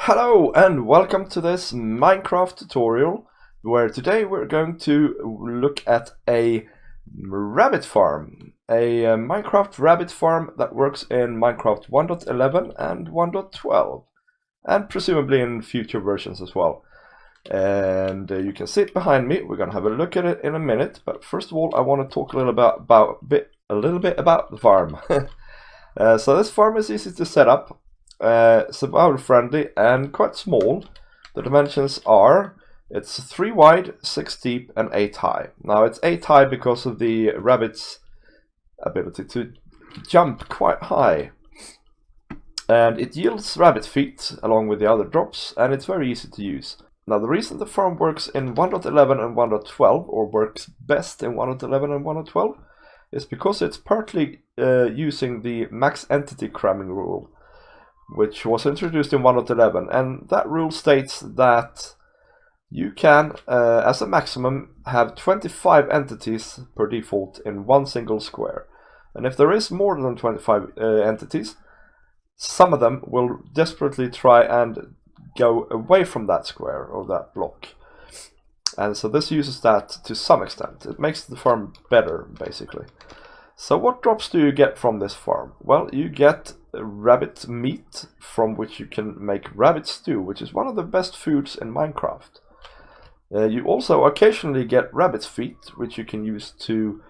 Hello and welcome to this Minecraft tutorial where today we're going to look at a rabbit farm. A Minecraft rabbit farm that works in Minecraft 1.11 and 1.12 and presumably in future versions as well. And you can see it behind me. We're going to have a look at it in a minute, but first of all I want to talk a little bit about the farm. So this farm is easy to set up. Survival friendly and quite small. The dimensions are, it's 3 wide, 6 deep and 8 high. Now it's 8 high because of the rabbit's ability to jump quite high. And it yields rabbit feet along with the other drops, and it's very easy to use. Now the reason the farm works in 1.11 and 1.12, or works best in 1.11 and 1.12, is because it's partly using the max entity cramming rule, which was introduced in 1.11, and that rule states that you can, as a maximum, have 25 entities per default in one single square. And if there is more than 25 entities, some of them will desperately try and go away from that square or that block. And so this uses that to some extent. It makes the farm better, basically. So what drops do you get from this farm? Well, you get rabbit meat, from which you can make rabbit stew, which is one of the best foods in Minecraft. You also occasionally get rabbit's feet, which you can use to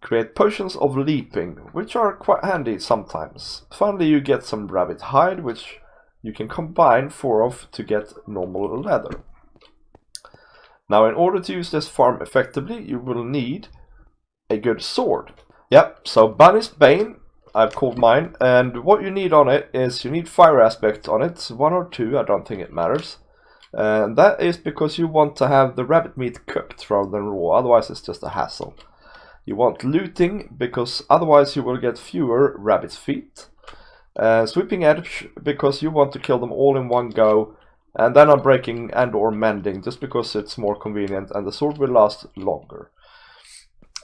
create potions of leaping, which are quite handy sometimes. Finally, you get some rabbit hide, which you can combine 4 of to get normal leather. Now, in order to use this farm effectively, you will need a good sword. Yep, so Bunny's Bane, I've called mine, and what you need on it is you need fire aspect on it, 1 or 2, I don't think it matters. And that is because you want to have the rabbit meat cooked rather than raw, otherwise it's just a hassle. You want looting, because otherwise you will get fewer rabbit's feet. Sweeping edge, because you want to kill them all in one go, and then unbreaking and or mending, just because it's more convenient and the sword will last longer.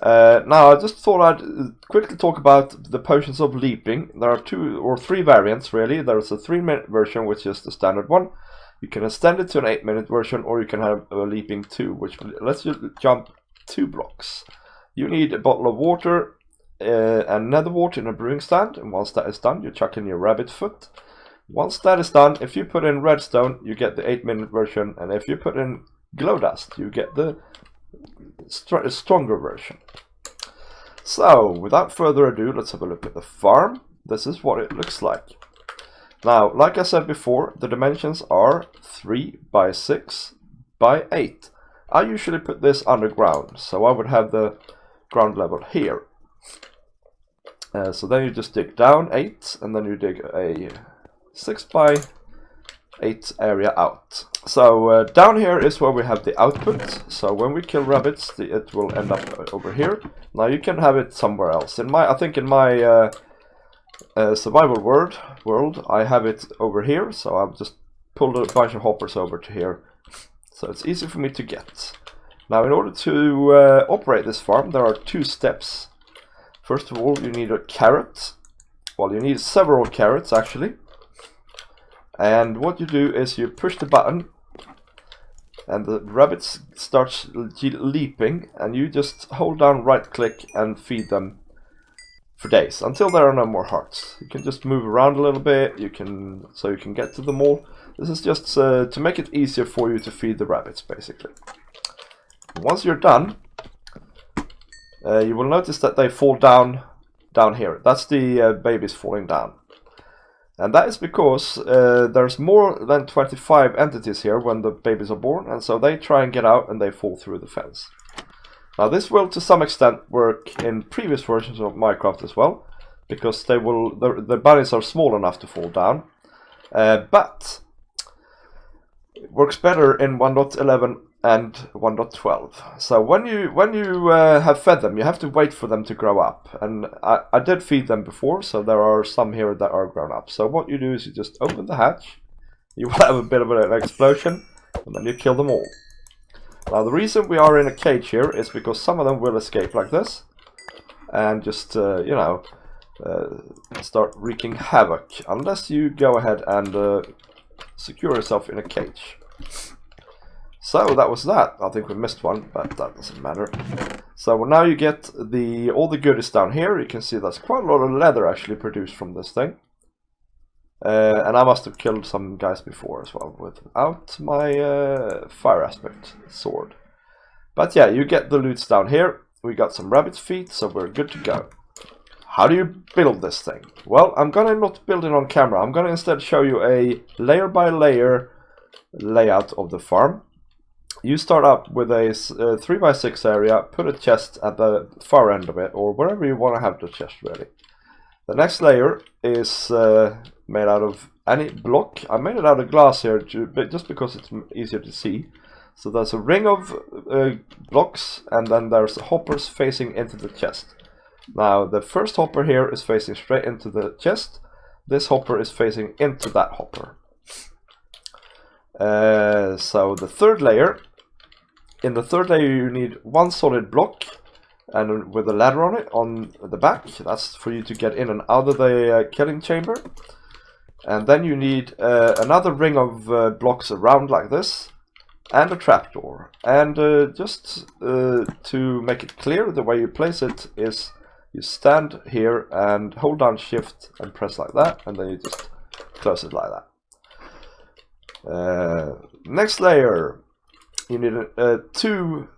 Now I just thought I'd quickly talk about the potions of leaping. There are 2 or 3 variants really. There's a 3-minute version, which is the standard one. You can extend it to an 8-minute version, or you can have a leaping 2, which lets you jump 2 blocks. You need a bottle of water and nether wart in a brewing stand, and once that is done you chuck in your rabbit foot. Once that is done, if you put in redstone you get the 8-minute version, and if you put in glow dust you get the stronger version. So without further ado, let's have a look at the farm. This is what it looks like. Now, like I said before, the dimensions are 3 by 6 by 8. I usually put this underground, so I would have the ground level here. So then you just dig down 8, and then you dig a 6 by 8 area out. So down here is where we have the output. So when we kill rabbits, it will end up over here. Now you can have it somewhere else. I think in my survival world, I have it over here. So I've just pulled a bunch of hoppers over to here. So it's easy for me to get. Now in order to operate this farm, there are 2 steps. First of all, you need a carrot. Well, you need several carrots actually. And what you do is you push the button and the rabbits starts leaping, and you just hold down right click and feed them for days until there are no more hearts. You can just move around a little bit, so you can get to them all. This is just to make it easier for you to feed the rabbits basically. Once you're done, you will notice that they fall down here. That's the babies falling down. And that is because there's more than 25 entities here when the babies are born, and so they try and get out and they fall through the fence. Now this will to some extent work in previous versions of Minecraft as well, because the bunnies are small enough to fall down. But it works better in 1.11 and 1.12. So when you have fed them, you have to wait for them to grow up. And I did feed them before, so there are some here that are grown up. So what you do is you just open the hatch, you will have a bit of an explosion, and then you kill them all. Now the reason we are in a cage here is because some of them will escape like this, and just, start wreaking havoc, unless you go ahead and secure yourself in a cage. So that was that. I think we missed one, but that doesn't matter. So now you get all the goodies down here. You can see there's quite a lot of leather actually produced from this thing. And I must have killed some guys before as well without my fire aspect sword. But yeah, you get the loots down here. We got some rabbit's feet, so we're good to go. How do you build this thing? Well, I'm gonna not build it on camera. I'm gonna instead show you a layer by layer layout of the farm. You start up with a 3x6 area, put a chest at the far end of it, or wherever you want to have the chest really. The next layer is made out of any block. I made it out of glass here just because it's easier to see. So there's a ring of blocks, and then there's hoppers facing into the chest. Now the first hopper here is facing straight into the chest. This hopper is facing into that hopper. So the third layer, in the third layer you need one solid block and with a ladder on it on the back. That's for you to get in and out of the killing chamber. And then you need another ring of blocks around like this, and a trapdoor. And just to make it clear, the way you place it is you stand here and hold down shift and press like that, and then you just close it like that. Next layer, you need 2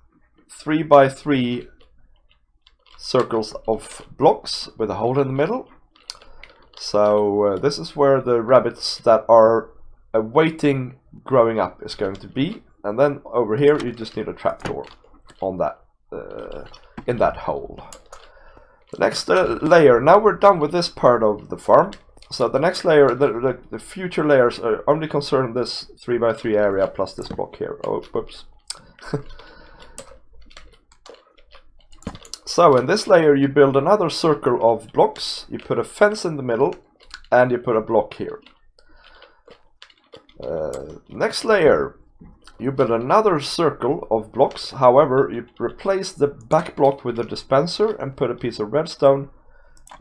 3x3 circles of blocks with a hole in the middle. So this is where the rabbits that are awaiting growing up is going to be, and then over here you just need a trapdoor on that in that hole. The next layer, now we're done with this part of the farm. So the next layer, the future layers are only concern this 3x3 area plus this block here. Oh, whoops. So in this layer you build another circle of blocks, you put a fence in the middle, and you put a block here. Next layer, you build another circle of blocks, however you replace the back block with a dispenser and put a piece of redstone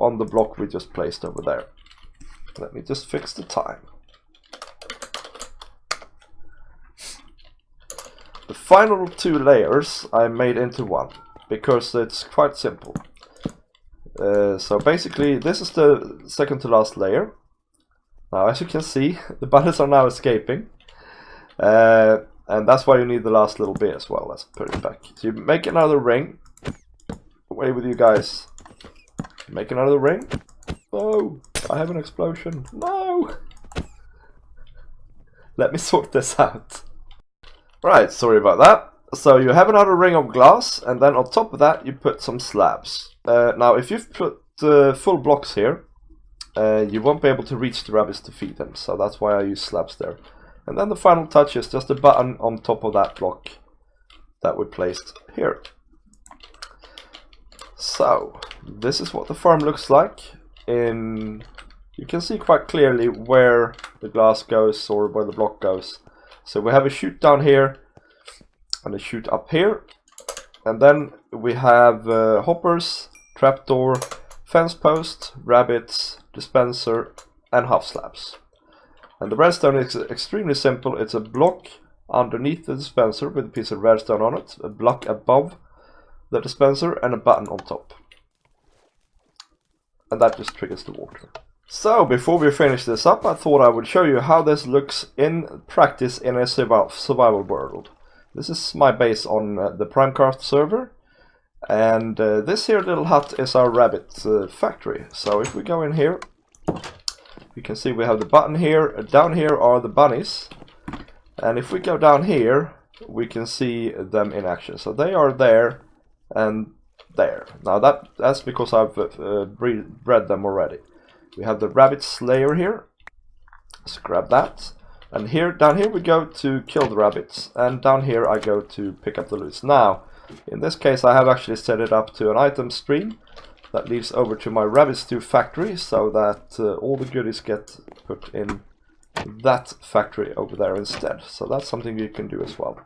on the block we just placed over there. Let me just fix the time. The final 2 layers I made into one, because it's quite simple. So basically this is the second to last layer. Now as you can see, the bunnies are now escaping. And that's why you need the last little bit as well. Let's put it back. So you make another ring. Away with you guys. Make another ring. No, I have an explosion. No! Let me sort this out. Right, sorry about that. So you have another ring of glass, and then on top of that you put some slabs. Now if you've put full blocks here, you won't be able to reach the rabbits to feed them, so that's why I use slabs there. And then the final touch is just a button on top of that block that we placed here. So this is what the farm looks like. You can see quite clearly where the glass goes or where the block goes. So we have a chute down here and a chute up here, and then we have hoppers, trapdoor, fence post, rabbits, dispenser, and half slabs. And the redstone is extremely simple. It's a block underneath the dispenser with a piece of redstone on it, a block above the dispenser, and a button on top. And that just triggers the water. So before we finish this up, I thought I would show you how this looks in practice in a survival world. This is my base on the Primecraft server, and this here little hut is our rabbit factory. So if we go in here, you can see we have the button here. Down here are the bunnies, and if we go down here we can see them in action. So they are there and there. Now that's because I've bred them already. We have the rabbit slayer here. Let's grab that. And here, down here we go to kill the rabbits, and down here I go to pick up the loot. Now, in this case I have actually set it up to an item stream that leads over to my rabbit stew factory, so that all the goodies get put in that factory over there instead. So that's something you can do as well.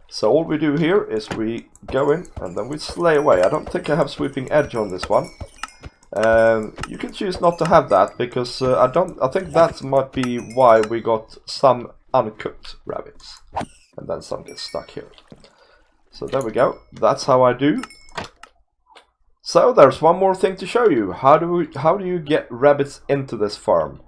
So all we do here is we go in and then we slay away. I don't think I have sweeping edge on this one. You can choose not to have that because I think that might be why we got some uncooked rabbits, and then some get stuck here. So there we go. That's how I do. So there's one more thing to show you. How do you get rabbits into this farm?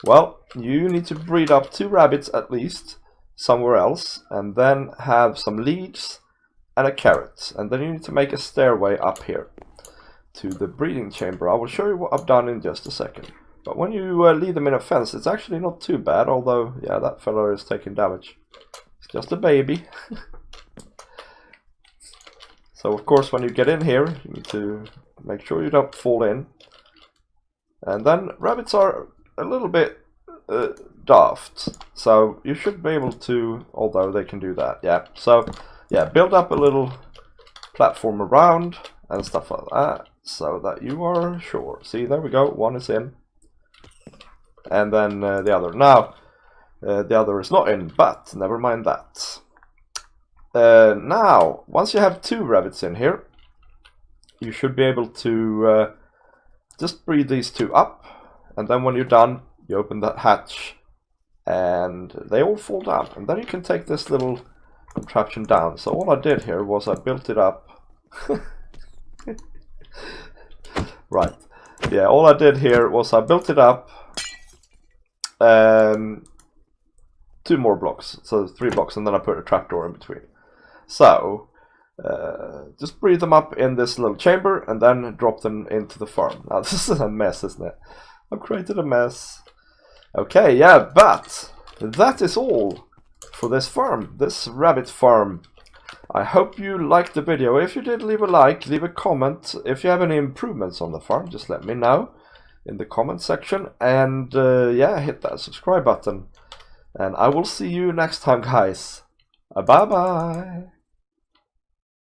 Well, you need to breed up 2 rabbits at least somewhere else, and then have some leaves and a carrot, and then you need to make a stairway up here to the breeding chamber. I will show you what I've done in just a second. But when you leave them in a fence, it's actually not too bad, although, yeah, that fellow is taking damage. It's just a baby. So, of course, when you get in here, you need to make sure you don't fall in. And then rabbits are a little bit daft, so you should be able to, although they can do that, yeah. So, yeah, build up a little platform around and stuff like that, so that you are sure. See, there we go, one is in. And then the other. Now, the other is not in, but never mind that. Now, once you have 2 rabbits in here, you should be able to just breed these 2 up, and then when you're done, you open that hatch, and they all fall down, and then you can take this little contraption down. So all I did here was I built it up. Right, yeah, all I did here was I built it up 2 more blocks, so 3 blocks, and then I put a trapdoor in between. So just breed them up in this little chamber and then drop them into the farm. Now this is a mess, isn't it? I've created a mess. Okay, yeah, but that is all for this farm, this rabbit farm. I hope you liked the video. If you did, leave a like, leave a comment. If you have any improvements on the farm, just let me know in the comment section. And yeah, hit that subscribe button. And I will see you next time, guys. Bye bye.